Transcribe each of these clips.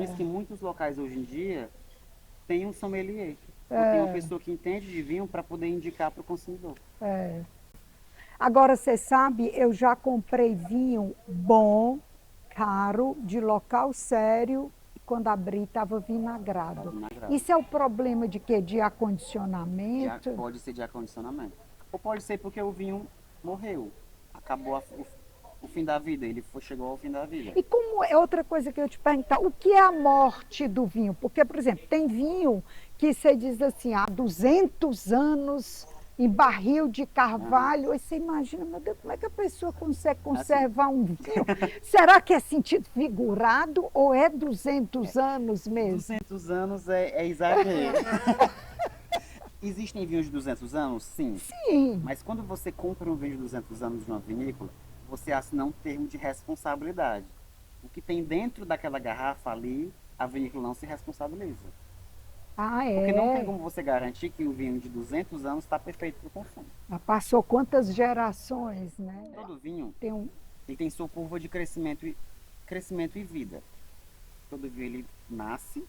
isso que muitos locais hoje em dia têm um sommelier. Ou tem uma pessoa que entende de vinho para poder indicar para o consumidor. Agora, você sabe, eu já comprei vinho bom, caro, de local sério, e quando abri estava Tá vinagrado. vinagrado. Isso é o problema de quê? De acondicionamento? Pode ser de acondicionamento. Ou pode ser porque o vinho morreu. Acabou o fim da vida. Chegou ao fim da vida. E como é outra coisa que eu te perguntar, o que é a morte do vinho? Porque, por exemplo, tem vinho que você diz assim, há 200 anos em barril de Aham. carvalho, aí você imagina, meu Deus, como é que a pessoa consegue Assim, conservar um vinho? Será que é sentido figurado ou é 200 anos mesmo? 200 anos é exagero. Existem vinhos de 200 anos? Sim. Sim. Mas quando você compra um vinho de 200 anos de uma vinícola, você assina um termo de responsabilidade. O que tem dentro daquela garrafa ali, a vinícola não se responsabiliza. Ah, Porque não tem é? como você garantir que o vinho de 200 anos está perfeito para o consumo. Já passou quantas gerações, né? Todo vinho Tem um. ele tem sua curva de crescimento e vida. Todo vinho ele nasce,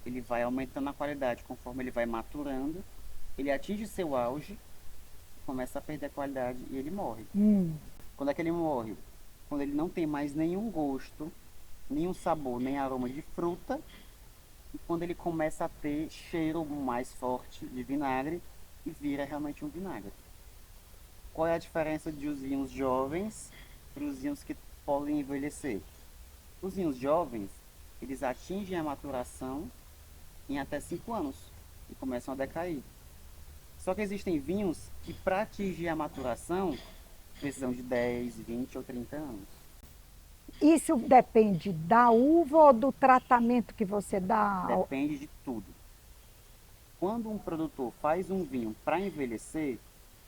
ele vai aumentando a qualidade conforme ele vai maturando, ele atinge seu auge, começa a perder a qualidade e ele morre. Quando é que ele morre? Quando ele não tem mais nenhum gosto, nenhum sabor, nem aroma de fruta, e quando ele começa a ter cheiro mais forte de vinagre e vira realmente um vinagre. Qual é a diferença de os vinhos jovens para os vinhos que podem envelhecer? Os vinhos jovens, eles atingem a maturação em até 5 anos e começam a decair. Só que existem vinhos que, para atingir a maturação, precisam de 10, 20 ou 30 anos. Isso depende da uva ou do tratamento que você dá? Depende de tudo. Quando um produtor faz um vinho para envelhecer,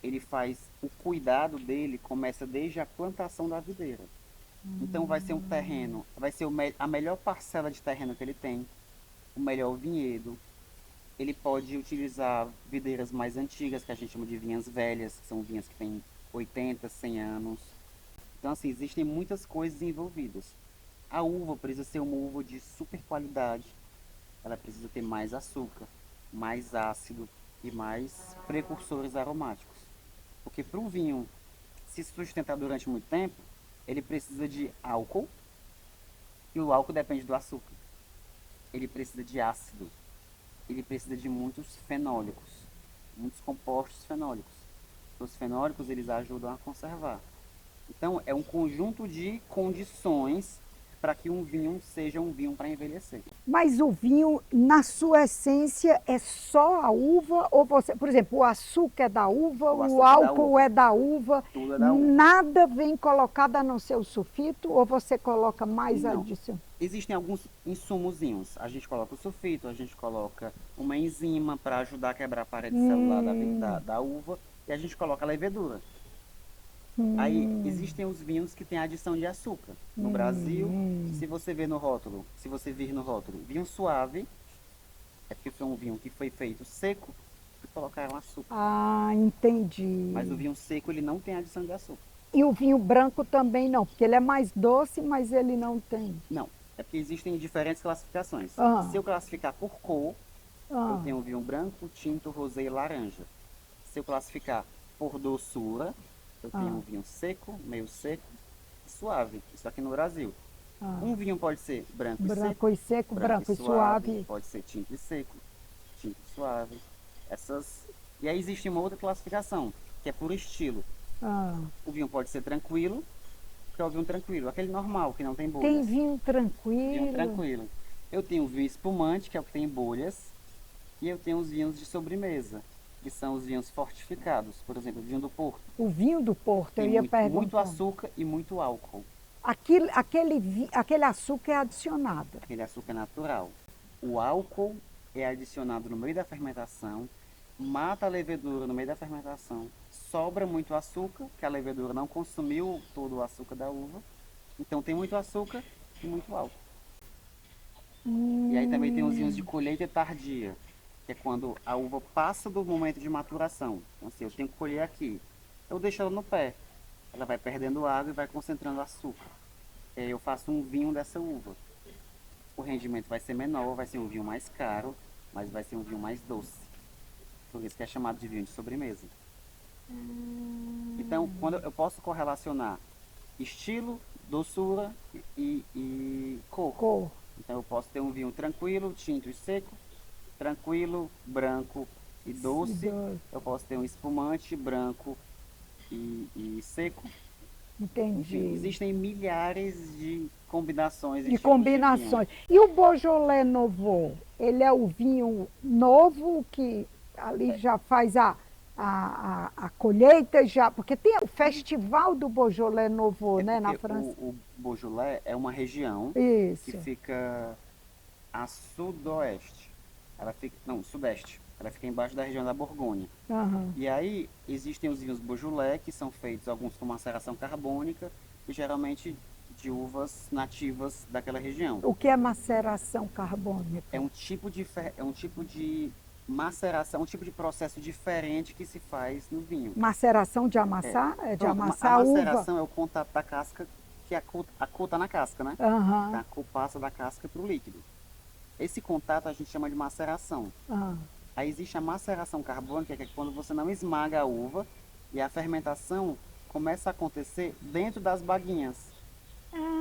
ele faz o cuidado dele começa desde a plantação da videira. Então vai ser um terreno, vai ser a melhor parcela de terreno que ele tem, o melhor vinhedo. Ele pode utilizar videiras mais antigas, que a gente chama de vinhas velhas, que são vinhas que têm 80, 100 anos. Então, assim, existem muitas coisas envolvidas. A uva precisa ser uma uva de super qualidade. Ela precisa ter mais açúcar, mais ácido e mais precursores aromáticos. Porque para o vinho se sustentar durante muito tempo, ele precisa de álcool, e o álcool depende do açúcar. Ele precisa de ácido, ele precisa de muitos fenólicos, muitos compostos fenólicos. Os fenólicos eles ajudam a conservar. Então é um conjunto de condições para que um vinho seja um vinho para envelhecer. Mas o vinho, na sua essência, é só a uva? Ou você, por exemplo, o açúcar é da uva, O o açúcar é da álcool uva, é da uva, tudo é da uva. nada vem colocado a não ser o sulfito? Ou você coloca mais Não. adição? Existem alguns insumozinhos. A gente coloca o sulfito, a gente coloca uma enzima para ajudar a quebrar a parede celular da uva e a gente coloca a levedura. Aí existem os vinhos que têm adição de açúcar. No Brasil, se você ver no rótulo, se você vir no rótulo, vinho suave, é porque foi um vinho que foi feito seco e colocaram açúcar. Ah, entendi. Mas o vinho seco ele não tem adição de açúcar. E o vinho branco também não, porque ele é mais doce, mas ele não tem. Não, é porque existem diferentes classificações. Ah, Se eu classificar por cor, eu ah, tenho vinho branco, tinto, rosé e laranja. Se eu classificar por doçura, eu tenho um vinho seco, meio seco e suave. Isso aqui no Brasil. Um vinho pode ser branco e seco, branco e suave. pode ser tinto e seco, tinto e suave. Essas. E aí existe uma outra classificação, que é por estilo. Ah, O vinho pode ser tranquilo, que é o vinho tranquilo, aquele normal, que não tem tem bolhas. vinho Vinho tranquilo. tranquilo. Eu tenho o vinho espumante, que é o que tem bolhas, e eu tenho os vinhos de sobremesa, que são os vinhos fortificados. Por exemplo, o vinho do Porto. O vinho do Porto, eu Tem ia muito perguntar. açúcar e muito álcool. Aquele açúcar é adicionado. Aquele açúcar natural. O álcool é adicionado no meio da fermentação, mata a levedura no meio da fermentação, sobra muito açúcar, que a levedura não consumiu todo o açúcar da uva. Então tem muito açúcar e muito álcool. E aí também tem os vinhos de colheita tardia, que é quando a uva passa do momento de maturação. Então assim, eu tenho que colher aqui. Eu deixo ela no pé. Ela vai perdendo água e vai concentrando açúcar. E aí eu faço um vinho dessa uva. o rendimento vai ser menor, vai ser um vinho mais caro, mas vai ser um vinho mais doce. Por isso que é chamado de vinho de sobremesa. Então, quando eu posso correlacionar estilo, doçura e cor. Cor. Então, eu posso ter um vinho tranquilo, tinto e seco, tranquilo, branco e doce. Doce. Eu posso ter um espumante branco e seco. Entendi. Enfim, existem milhares de combinações e De tipos combinações. de vinho. E o Beaujolais Nouveau, ele é o vinho novo que ali já faz a colheita, já, porque tem o festival do Beaujolais Nouveau, É né, na porque França. o Beaujolais é uma região que Isso. fica a sudoeste. Ela fica, não, sudeste. Ela fica embaixo da região da Borgonha. Aham. E aí existem os vinhos Beaujolais, que são feitos alguns com maceração carbônica e geralmente de uvas nativas daquela região. O que é maceração carbônica? É um tipo de maceração, um tipo de processo diferente que se faz no vinho. Maceração de amassar? É de Pronto, amassar a a uva? maceração é o contato da casca, que a cor tá na casca, né? Aham. A cor passa da casca para o líquido. Esse contato a gente chama de maceração. Ah. Aí existe a maceração carbônica, que é quando você não esmaga a uva e a fermentação começa a acontecer dentro das baguinhas,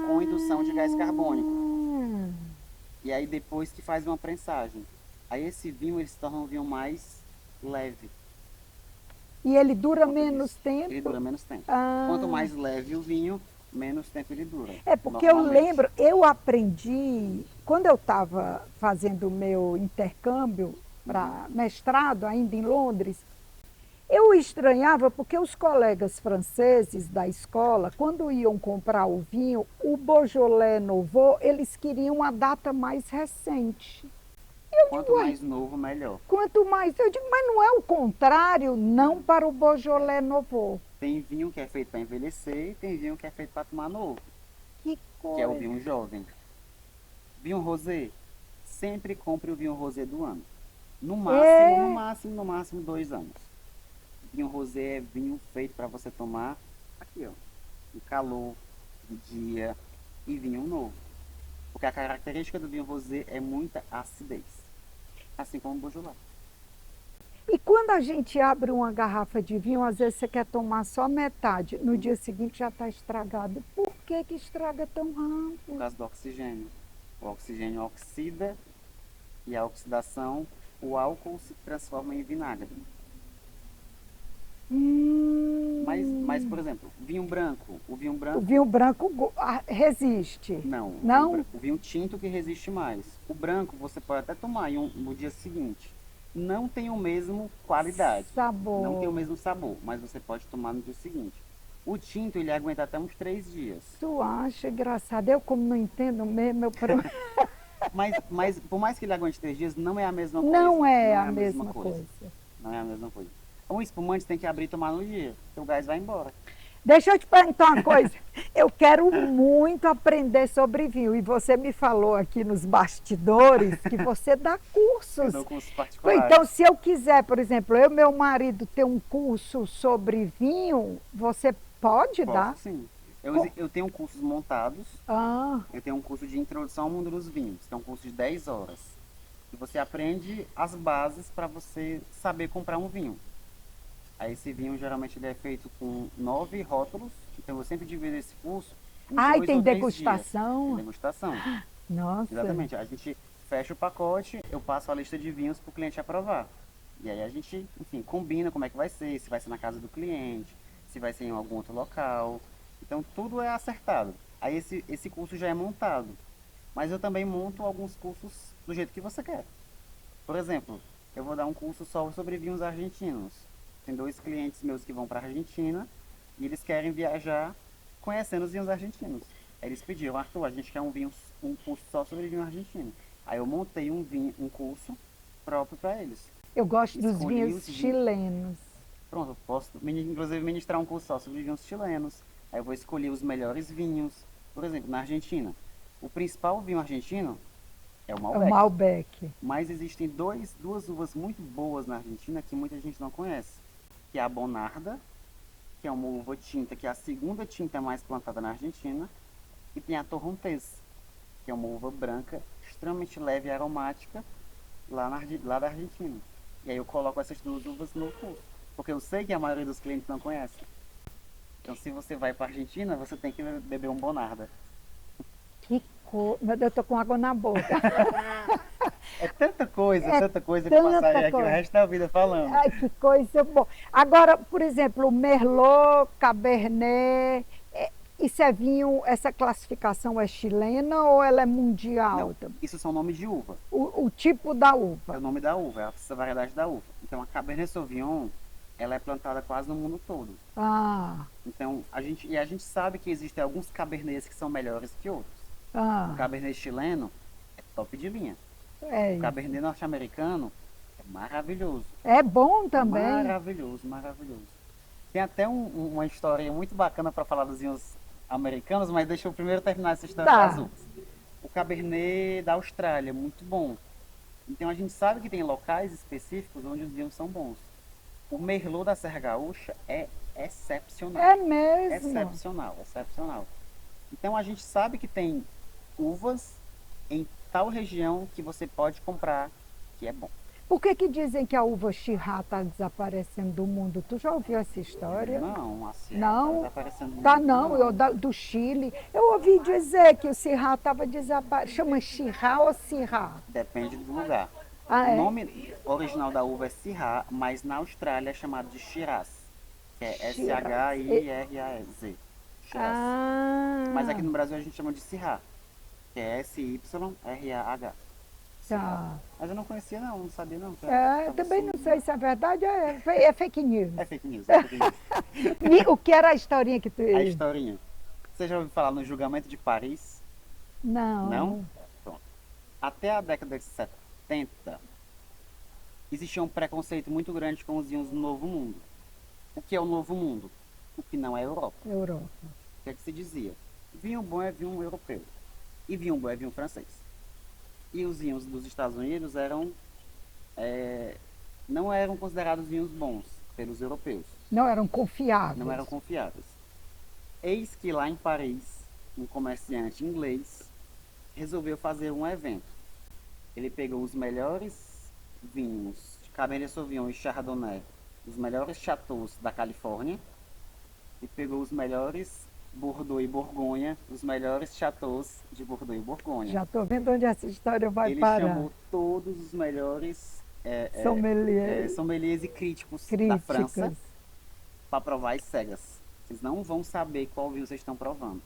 com indução de gás carbônico. E aí depois que faz uma prensagem. Aí esse vinho ele se torna um vinho mais leve. E ele dura Quanto menos disso, tempo? ele dura menos tempo. Ah. Quanto mais leve o vinho, menos tempo ele dura. É porque eu normalmente. lembro, eu aprendi, quando eu estava fazendo o meu intercâmbio para mestrado ainda em Londres, eu estranhava porque os colegas franceses da escola, quando iam comprar o vinho, o Beaujolais Nouveau, eles queriam a data mais recente. Quanto mais novo, melhor. Quanto mais, eu digo, mas não é o contrário, não para o Beaujolais Nouveau. Tem vinho que é feito para envelhecer e tem vinho que é feito para tomar novo, Que que é o coisa. vinho jovem. Vinho rosé, sempre compre o vinho rosé do ano. No máximo, no máximo 2 anos. Vinho rosé é vinho feito para você tomar aqui, ó, no calor, no dia, e vinho novo. Porque a característica do vinho rosé é muita acidez, assim como o Beaujolais. E quando a gente abre uma garrafa de vinho, às vezes você quer tomar só metade, no dia seguinte já está estragado. Por que que estraga tão Por rápido? causa do oxigênio. O oxigênio oxida e a oxidação, o álcool se transforma em vinagre. Mas, por exemplo, vinho branco. O vinho O branco, vinho branco resiste. não. Não? O vinho tinto que resiste mais. O branco você pode até tomar no dia seguinte. Não tem o mesmo qualidade. Sabor. Não tem o mesmo sabor, mas você pode tomar no dia seguinte. O tinto ele aguenta até uns 3 dias. Tu acha engraçado? Eu, como não entendo mesmo, eu... Mas por mais que ele aguente 3 dias, não é a mesma coisa. Não é a mesma coisa. Não é a mesma coisa. Um espumante tem que abrir e tomar no dia, porque o gás vai embora. Deixa eu te perguntar uma coisa. Eu quero muito aprender sobre vinho. E você me falou aqui nos bastidores que você dá cursos. Eu dou cursos particulares. Então, se eu quiser, por exemplo, eu e meu marido ter um curso sobre vinho, você pode dar? Posso, sim. Eu tenho cursos montados. Ah, Eu tenho um curso de introdução ao mundo dos vinhos, que é um curso de 10 horas. E você aprende as bases para você saber comprar um vinho. Aí esse vinho geralmente ele é feito com 9 rótulos, então eu sempre divido esse curso em ai, 2 tem ou 3 degustação. dias. Tem degustação. Nossa. Exatamente. A gente fecha o pacote, eu passo a lista de vinhos para o cliente aprovar. E aí a gente, enfim, combina como é que vai ser, se vai ser na casa do cliente, se vai ser em algum outro local. Então tudo é acertado. Aí esse curso já é montado. Mas eu também monto alguns cursos do jeito que você quer. Por exemplo, eu vou dar um curso só sobre vinhos argentinos. Tem 2 clientes meus que vão para a Argentina e eles querem viajar conhecendo os vinhos argentinos. Aí eles pediram, Arthur, a gente quer um curso só sobre vinho argentino. Aí eu montei um curso próprio para eles. Eu gosto dos Escolhi vinhos os vinhos. chilenos. Pronto, eu posso inclusive ministrar um curso só sobre vinhos chilenos. Aí eu vou escolher os melhores vinhos. Por exemplo, na Argentina, o principal vinho argentino é o É Malbec. o Malbec. Mas existem duas uvas muito boas na Argentina que muita gente não conhece. Que é a Bonarda, que é uma uva tinta, que é a segunda tinta mais plantada na Argentina. E tem a Torrontés, que é uma uva branca extremamente leve e aromática lá da Argentina. E aí eu coloco essas duas uvas no curso. Porque eu sei que a maioria dos clientes não conhece. Então se você vai para a Argentina, você tem que beber um Bonarda. Que cor. Meu Deus, eu tô com água na boca. É É tanta coisa que eu passaria tanta aqui o coisa. resto da vida falando. Ai, que coisa boa. Agora, por exemplo, o Merlot, Cabernet, isso é vinho, essa classificação é chilena ou ela é mundial Não, também? isso são nomes de uva. O tipo da É uva. o nome da uva, é a variedade da uva. Então a Cabernet Sauvignon, ela é plantada quase no mundo todo. Ah, Então a gente sabe que existem alguns Cabernets que são melhores que outros. O ah, Cabernet chileno é top de linha. O é isso. Cabernet norte-americano é maravilhoso. É bom também. Maravilhoso, maravilhoso. Tem até uma história muito bacana para falar dos vinhos americanos, mas deixa eu primeiro terminar essa história das Tá. uvas. O Cabernet da Austrália, muito bom. Então a gente sabe que tem locais específicos onde os vinhos são bons. O Merlot da Serra Gaúcha é excepcional. É mesmo. Excepcional, excepcional. Então a gente sabe que tem uvas em tal região que você pode comprar que é bom. Por que que dizem que a uva Chirá está desaparecendo do mundo? Tu já ouviu essa história? Não, assim, Não, tá desaparecendo tá muito, não, do Chile. Eu ouvi dizer que o Syrah estava desaparecendo. Chama Chirá ou Syrah? Depende do lugar. Ah, O é? nome original da uva é Syrah, mas na Austrália é chamado de Shiraz, que é Shiraz. Shiraz. Shiraz. Mas aqui Ah, no Brasil a gente chama de Syrah, que é Syrah. tá. Mas eu não conhecia não, não sabia não. É, também não sei se é verdade, é fake news. É fake news, é fake news. O que era a historinha que tu... A historinha. Você já ouviu falar no julgamento de Paris? Não. Não? Pronto. Até a década de 70, existia um preconceito muito grande com os vinhos do Novo Mundo. O que é o Novo Mundo? O que não é Europa. Europa. O que é que se dizia? Vinho bom é vinho europeu. E vinho bom é vinho francês. E os vinhos dos Estados Unidos não eram considerados vinhos bons pelos europeus. Não eram confiáveis. Não eram confiáveis. Eis que lá em Paris, um comerciante inglês resolveu fazer um evento. Ele pegou os melhores vinhos de Cabernet Sauvignon e Chardonnay, os melhores chateaus da Califórnia, e pegou os melhores Bordeaux e Borgonha, os melhores chateaus de Bordeaux e Borgonha. Já estou vendo onde essa história vai Ele parar. chamou todos os melhores Sommelier, sommeliers e críticos da críticas. França para provar as cegas. Vocês não vão saber qual vinho vocês estão provando.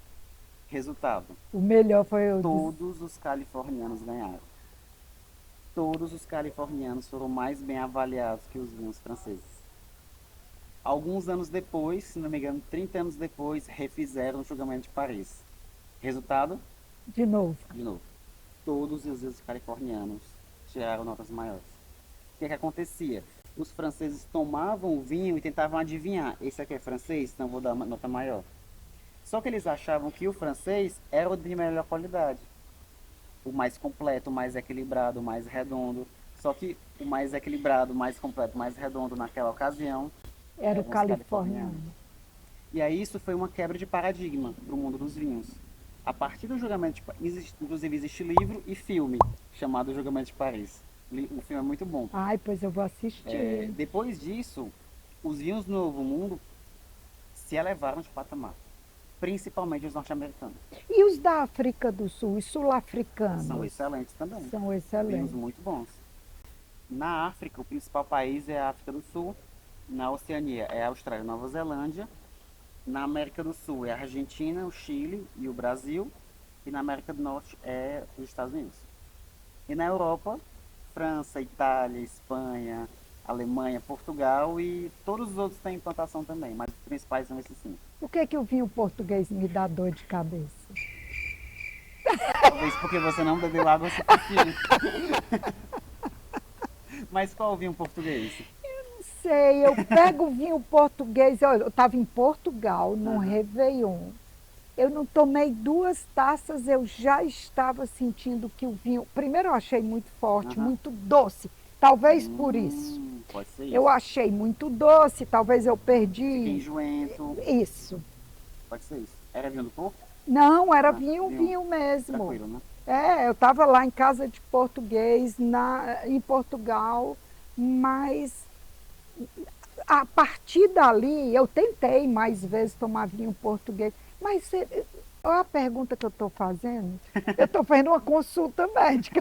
Resultado, O melhor foi o todos os californianos ganharam. Todos os californianos foram mais bem avaliados que os vinhos franceses. Alguns anos depois, se não me engano, 30 anos depois, refizeram o julgamento de Paris. Resultado, de novo. de novo, todos os vinhos californianos tiraram notas maiores. O que é que acontecia? Os franceses tomavam o vinho e tentavam adivinhar. Esse aqui é francês, então vou dar uma nota maior. Só que eles achavam que o francês era o de melhor qualidade. O mais completo, o mais equilibrado, o mais redondo. Só que o mais equilibrado, o mais completo, o mais redondo naquela ocasião Era o eram os californiano. E aí isso foi uma quebra de paradigma para o mundo dos vinhos. A partir do julgamento de Paris, inclusive existe livro e filme chamado Julgamento de Paris. O filme é muito bom. Ai, pois eu vou assistir. Depois disso, os vinhos do Novo Mundo se elevaram de patamar. Principalmente os norte-americanos. E os da África do Sul, os sul-africanos? São excelentes também. São Vinhos excelentes. muito bons. Na África, o principal país é a África do Sul. Na Oceania é a Austrália e Nova Zelândia. Na América do Sul é a Argentina, o Chile e o Brasil. E na América do Norte é os Estados Unidos. E na Europa, França, Itália, Espanha, Alemanha, Portugal e todos os outros têm plantação também, mas os principais são esses cinco. Por que que o vinho português me dá dor de cabeça? Talvez porque você não bebeu água suficiente. Mas qual o vinho português? Não sei, eu pego o vinho português, eu estava em Portugal, num Réveillon. Eu não tomei 2 taças, eu já estava sentindo que o vinho... Primeiro eu achei muito forte, muito doce. Talvez por isso. Pode ser isso. Eu achei muito doce, talvez eu Fiquei perdi. enjoento. Isso. Pode ser isso. Era vinho do Porto? Não, era Ah, vinho vinho. mesmo. Tranquilo, né? Eu estava lá em casa de português, em Portugal, mas a partir dali eu tentei mais vezes tomar vinho português, mas olha a pergunta que eu estou fazendo. Eu estou fazendo uma consulta médica.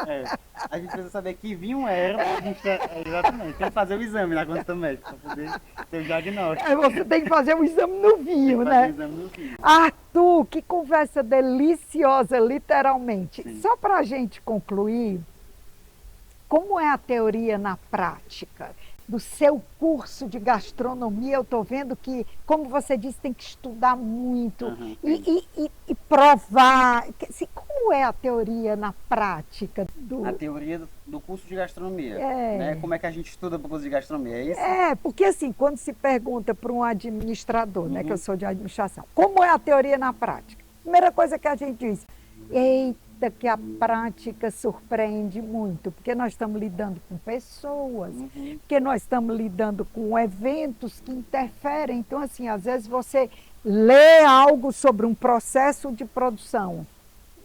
É, a gente precisa saber que vinho era, pra gente, exatamente, tem que fazer o exame na consulta médica para poder ter o diagnóstico. Você tem que fazer um exame no Tem vinho, que fazer o né? exame no vinho. Arthur, que conversa deliciosa, literalmente. Sim. Só para a gente concluir, como é a teoria na prática? Do seu curso de gastronomia, eu estou vendo que, como você disse, tem que estudar muito Aham, tem. e provar. Assim, como é a teoria na prática A do. teoria do curso de gastronomia, né? É, Como é que a gente estuda para o curso de gastronomia, é isso? porque assim, quando se pergunta para um administrador, né, que eu Uhum. sou de administração, como é a teoria na prática? Primeira coisa que a gente diz, eita, que a prática surpreende muito, porque nós estamos lidando com pessoas, Uhum. porque nós estamos lidando com eventos que interferem. Então, assim, às vezes você lê algo sobre um processo de produção,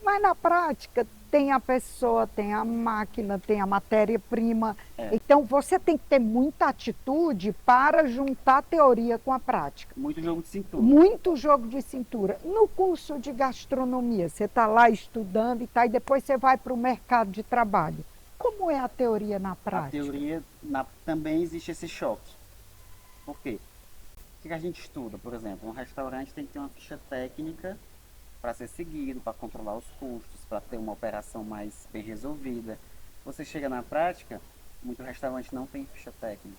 mas na prática tem a pessoa, tem a máquina, tem a matéria-prima. É, Então você tem que ter muita atitude para juntar a teoria com a prática. muito jogo de cintura. Muito jogo de cintura. No curso de gastronomia, você está lá estudando e, e depois você vai para o mercado de trabalho. Como é a teoria na A prática? teoria, também existe esse choque. Por quê? O que a gente estuda, por exemplo, um restaurante tem que ter uma ficha técnica para ser seguido, para controlar os custos, para ter uma operação mais bem resolvida. Você chega na prática, muito restaurante não tem ficha técnica.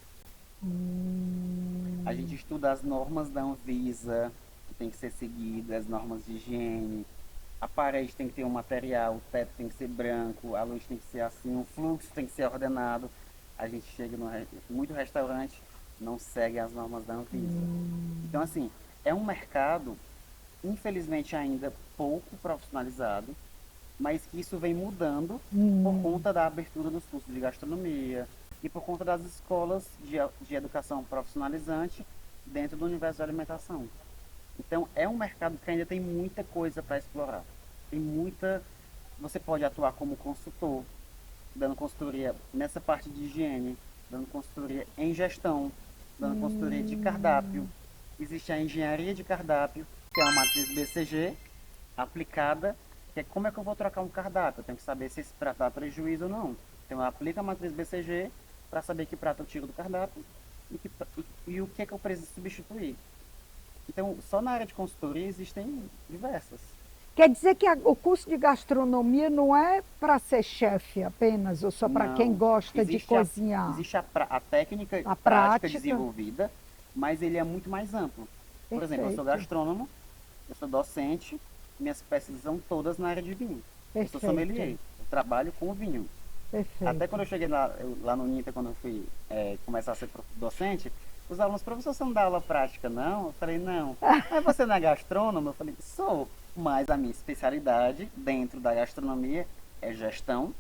A gente estuda as normas da Anvisa, que tem que ser seguidas, as normas de higiene. A parede tem que ter um material, o teto tem que ser branco, a luz tem que ser assim, o fluxo tem que ser ordenado. A gente chega muito restaurante não segue as normas da Anvisa. Então assim, é um mercado infelizmente ainda pouco profissionalizado, mas que isso vem mudando por conta da abertura dos cursos de gastronomia e por conta das escolas de educação profissionalizante dentro do universo da alimentação. Então é um mercado que ainda tem muita coisa para explorar. Tem muita. Você pode atuar como consultor, dando consultoria nessa parte de higiene, dando consultoria em gestão, dando consultoria de cardápio. Existe a engenharia de cardápio, que é uma matriz BCG aplicada, que é como é que eu vou trocar um cardápio. Eu tenho que saber se esse prato dá prejuízo ou não. Então eu aplico a matriz BCG para saber que prato eu tiro do cardápio e o que é que eu preciso substituir. Então, só na área de consultoria existem diversas. Quer dizer que o curso de gastronomia não é para ser chefe apenas, ou só para quem Não, gosta de cozinhar? existe a técnica A prática prática, desenvolvida, mas ele é muito mais amplo. Por exemplo, eu sou perfeito, gastrônomo, eu sou docente, minhas pesquisas são todas na área de vinho. Eu sou sommelier, perfeito, eu trabalho com vinho. Até quando perfeito. eu cheguei lá no INTA, quando eu fui começar a ser docente, os alunos, professor, você não dá aula prática, não? Eu falei, não. Mas você não é gastrônomo? Eu falei, sou. Mas a minha especialidade dentro da gastronomia é gestão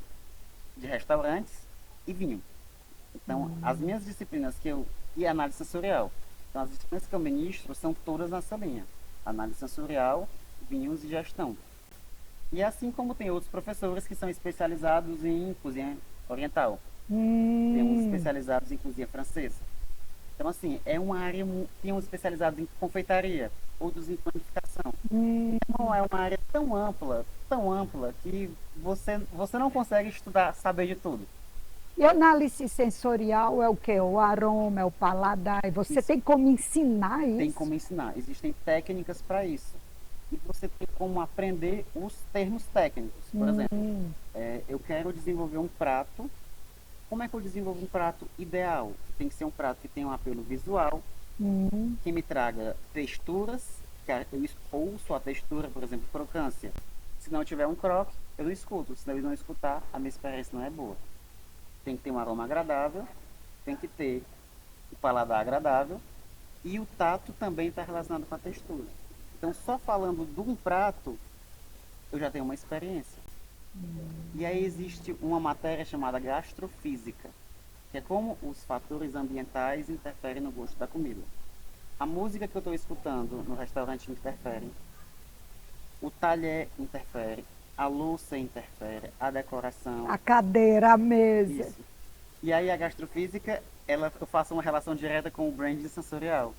de restaurantes e vinho. Então, as minhas disciplinas e análise sensorial. Então, as disciplinas que eu ministro são todas nessa linha. Análise sensorial, vinhos e gestão. E assim como tem outros professores que são especializados em cozinha oriental. Temos Hum, especializados em cozinha francesa. Então, assim, é uma área, tem uns especializados em confeitaria, outros em panificação. Então, é uma área tão ampla, que você não consegue estudar, saber de tudo. E análise sensorial é o quê? O aroma, é o paladar. E você Isso tem como ensinar tem isso? como ensinar. Existem técnicas para isso. E você tem como aprender os termos técnicos. Por exemplo, eu quero desenvolver um prato. Como é que eu desenvolvo um prato ideal? Tem que ser um prato que tenha um apelo visual, Hum, que me traga texturas, que eu ouço a textura, por exemplo, crocância. Se não tiver um croque, eu não escuto. Se eu não escutar, a minha experiência não é boa. Tem que ter um aroma agradável, tem que ter o paladar agradável e o tato também está relacionado com a textura. Então, só falando de um prato, eu já tenho uma experiência. E aí existe uma matéria chamada gastrofísica, que é como os fatores ambientais interferem no gosto da comida. A música que eu estou escutando no restaurante interfere, o talher interfere, a louça interfere, a decoração, A cadeira, a mesa. isso. E aí a gastrofísica, eu faço uma relação direta com o branding sensorial.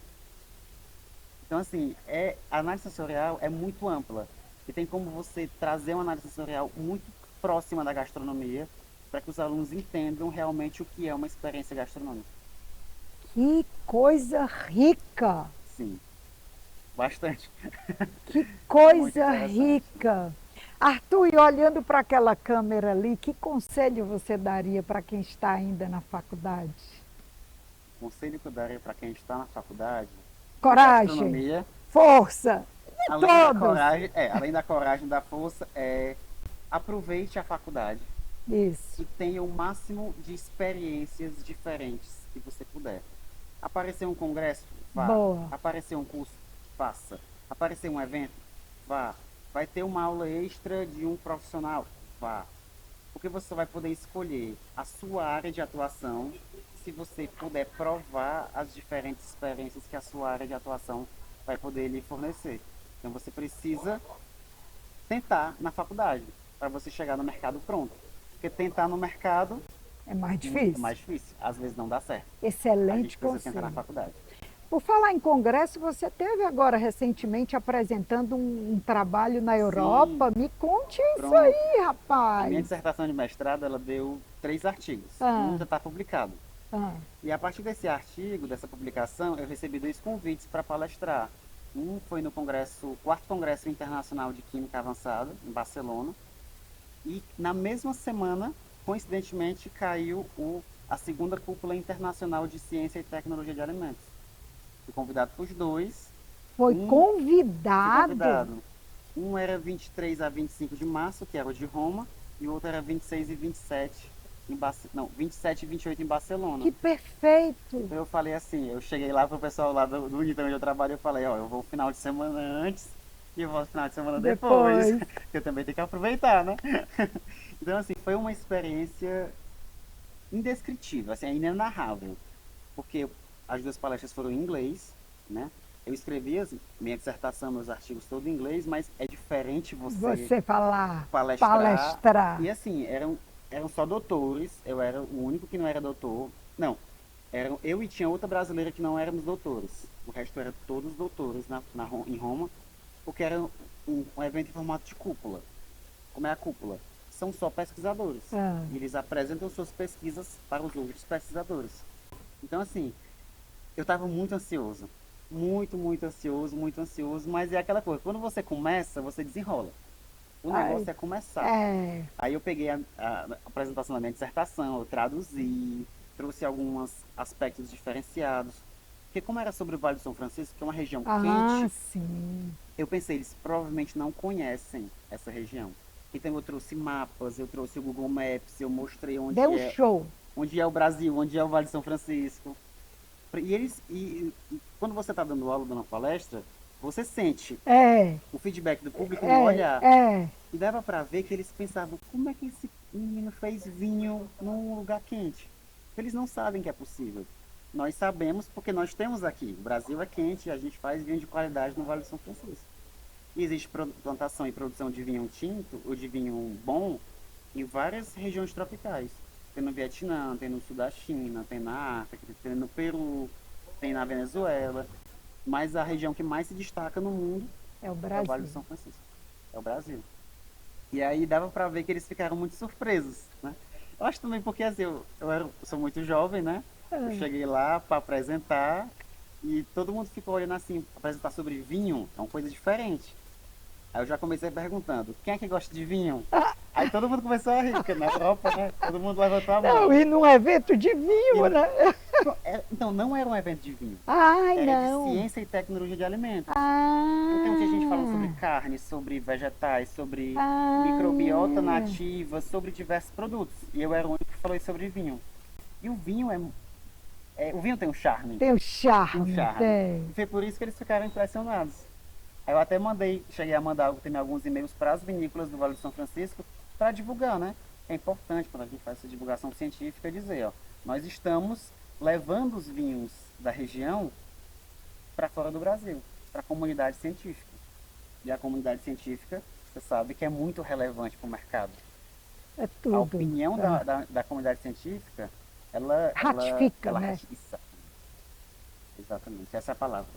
Então, assim, a análise sensorial é muito ampla. E tem como você trazer uma análise sensorial muito próxima da gastronomia para que os alunos entendam realmente o que é uma experiência gastronômica. Que coisa rica! Sim, bastante. Que Muito coisa interessante. rica! Arthur, e olhando para aquela câmera ali, que conselho você daria para quem está ainda na faculdade? O conselho que eu daria para quem está na faculdade de Coragem, gastronomia, força, de além da todos. coragem, além da coragem, da força, aproveite a faculdade Isso, e tenha o máximo de experiências diferentes que você puder. Aparecer um congresso? Vá. boa. Aparecer um curso? Faça. Aparecer um evento? Vá. Vai ter uma aula extra de um profissional? Vá. Porque você vai poder escolher a sua área de atuação se você puder provar as diferentes experiências que a sua área de atuação vai poder lhe fornecer. Então você precisa tentar na faculdade para você chegar no mercado pronto. Porque tentar no mercado É mais é difícil. mais difícil, às vezes não dá certo. A Excelente gente precisa tentar na conselho. faculdade. Por falar em congresso, você teve agora recentemente apresentando um trabalho na Sim, Europa. Me conte isso pronto. aí, A minha rapaz. dissertação de mestrado, ela deu 3 artigos. Um Ah, já está publicado. ah, E a partir desse artigo, dessa publicação, eu recebi 2 convites para palestrar. Um foi no quarto Congresso Internacional de Química Avançada, em Barcelona. E na mesma semana, coincidentemente, caiu a segunda Cúpula Internacional de Ciência e Tecnologia de Alimentos. Fui convidado para os dois. foi Um Fui convidado. convidado. Um era 23 a 25 de março, que era o de Roma, e o outro era 26 e 27 não, 27 e 28 em Barcelona. Que perfeito. Então eu falei assim, eu cheguei lá pro pessoal lá do Unitão onde eu trabalho, eu falei, ó, eu vou final de semana antes e eu volto final de semana depois, Depois. que eu também tenho que aproveitar, né? Então assim, foi uma experiência indescritível, assim, é inenarrável, porque as 2 palestras foram em inglês, né? Eu escrevi minha dissertação, meus artigos todos em inglês, mas é diferente você Você falar, palestrar. palestrar. E assim, eram só doutores, eu era o único que não era doutor. Não, eu e tinha outra brasileira que não éramos doutores. O resto era todos doutores em Roma, porque era um evento em formato de cúpula. Como é a cúpula? São só pesquisadores. Ah, E eles apresentam suas pesquisas para os outros pesquisadores. Então, assim, eu estava muito ansioso. Muito, muito ansioso. Mas é aquela coisa, quando você começa, você desenrola. O ai, negócio é começar. é, Aí eu peguei a apresentação da minha dissertação, eu traduzi, trouxe alguns aspectos diferenciados. Porque como era sobre o Vale do São Francisco, que é uma região ah, quente, sim. eu pensei, eles provavelmente não conhecem essa região. Então eu trouxe mapas, eu trouxe o Google Maps, eu mostrei Deu um show. onde é o Brasil, onde é o Vale do São Francisco. E quando você está dando aula, dando uma palestra, você sente É, o feedback do público no olhar. é. E dava para ver que eles pensavam, como é que esse menino fez vinho num lugar quente? Eles não sabem que é possível. Nós sabemos porque nós temos aqui. O Brasil é quente e a gente faz vinho de qualidade no Vale do São Francisco. E existe plantação e produção de vinho tinto, ou de vinho bom, em várias regiões tropicais. Tem no Vietnã, tem no sul da China, tem na África, tem no Peru, tem na Venezuela. Mas a região que mais se destaca no mundo É o é o Vale do Brasil. São Francisco. É o Brasil. E aí dava pra ver que eles ficaram muito surpresos, né? Eu acho também porque assim, eu sou muito jovem, né? Eu Ah, cheguei lá para apresentar e todo mundo ficou olhando assim, apresentar sobre vinho é uma coisa diferente. Aí eu já comecei perguntando, quem é que gosta de vinho? Aí todo mundo começou a rir, porque na Europa, né? Todo mundo levantou a não, mão. e num evento de E vinho, né? então não era um evento de vinho, Ai, era de não. ciência e tecnologia de alimentos. Então tinha gente falando sobre Ah, carne, sobre vegetais, sobre microbiota ah, nativa, sobre diversos produtos. E eu era o único que falou sobre vinho. E o vinho o vinho tem um charme, tem o tem um charme, charme. tem. E foi por isso que eles ficaram impressionados. Aí eu até cheguei a mandar também alguns e-mails para as vinícolas do Vale do São Francisco para divulgar, né? É importante quando a gente faz essa divulgação científica dizer, ó, nós estamos levando os vinhos da região para fora do Brasil, para a comunidade científica. E a comunidade científica você sabe que é muito relevante para o mercado. É A tudo. opinião É. da comunidade científica, ela Ratifica, né? ratifica. Exatamente, essa é a palavra.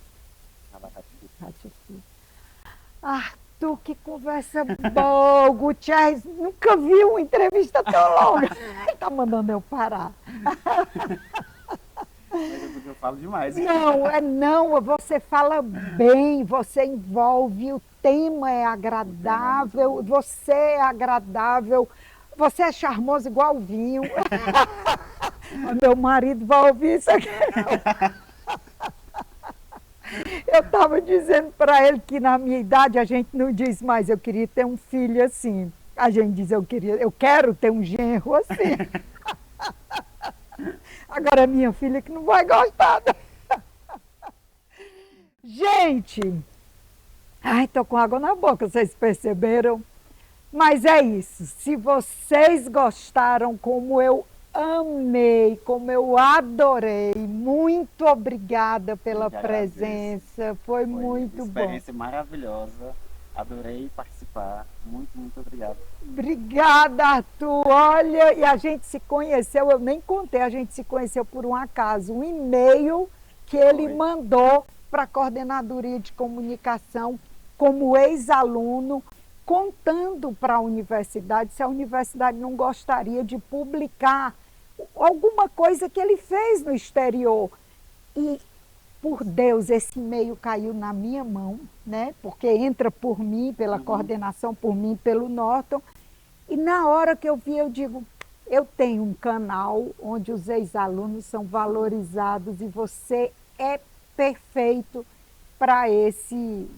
Ela ratifica. Ratifica. Arthur, que conversa boa. O Gutierrez nunca viu uma entrevista tão longa. Tá mandando eu parar. Mas é porque eu falo demais. Não, você fala bem, você envolve, o tema é agradável, você é agradável, você é charmoso igual o vinho. Meu marido vai ouvir isso aqui. Eu estava dizendo para ele que na minha idade a gente não diz mais, eu queria ter um filho assim. A gente diz, eu quero ter um genro assim. Agora minha filha que não vai gostar. Gente, ai, tô com água na boca, vocês perceberam? Mas é isso. Se vocês gostaram, como eu amei, como eu adorei, muito obrigada pela presença. Foi muito uma bom. experiência maravilhosa. Adorei participar. Muito, muito obrigado. Obrigada, Arthur. Olha, e a gente se conheceu, eu nem contei, a gente se conheceu por um acaso. Um e-mail que ele mandou para a Coordenadoria de Comunicação como ex-aluno, contando para a universidade se a universidade não gostaria de publicar alguma coisa que ele fez no exterior. E, por Deus, esse e-mail caiu na minha mão, né? Porque entra por mim, pela coordenação, por mim, pelo Norton. E na hora que eu vi, eu digo, eu tenho um canal onde os ex-alunos são valorizados e você é perfeito para esse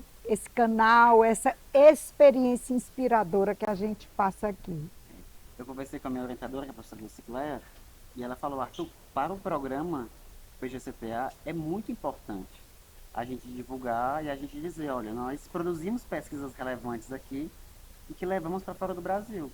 canal, essa experiência inspiradora que a gente passa aqui. Eu conversei com a minha orientadora, que é a professora Lucicléia, e ela falou, Arthur, para o programa PGCTA é muito importante a gente divulgar e a gente dizer, olha, nós produzimos pesquisas relevantes aqui e que levamos para fora do Brasil.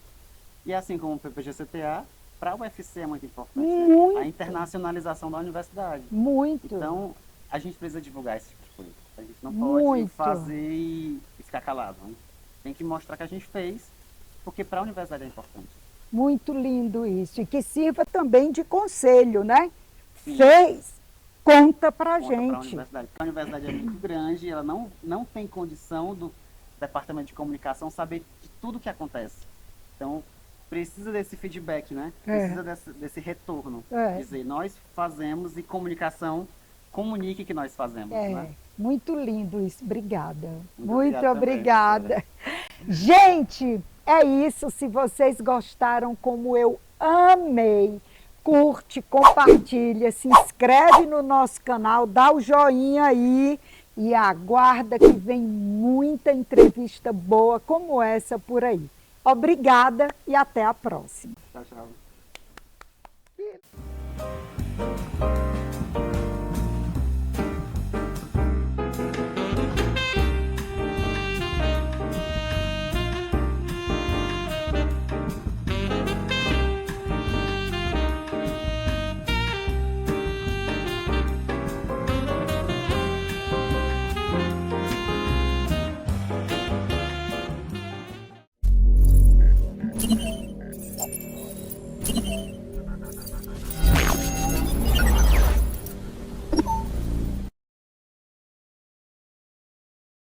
E assim como o PPG-CTA, para o UFC é muito importante, muito. Né? A internacionalização da universidade. Muito. Então, a gente precisa divulgar esse tipo de coisa. A gente não pode fazer e ficar calado. Né? Tem que mostrar que a gente fez, porque para a universidade é importante. Muito lindo isso. E que sirva também de conselho, né? Sim. Fez, conta pra gente. Pra universidade. Porque a universidade é muito grande, ela não tem condição do departamento de comunicação saber de tudo que acontece. Então, precisa desse feedback, né? Precisa desse retorno. Dizer, nós fazemos e comunicação comunique que nós fazemos. Né? Muito lindo isso. Obrigada. Muito obrigada. Gente, é isso. Se vocês gostaram como eu amei, curte, compartilha, se inscreve no nosso canal, dá o joinha aí e aguarda que vem muita entrevista boa como essa por aí. Obrigada e até a próxima. Tchau, tchau.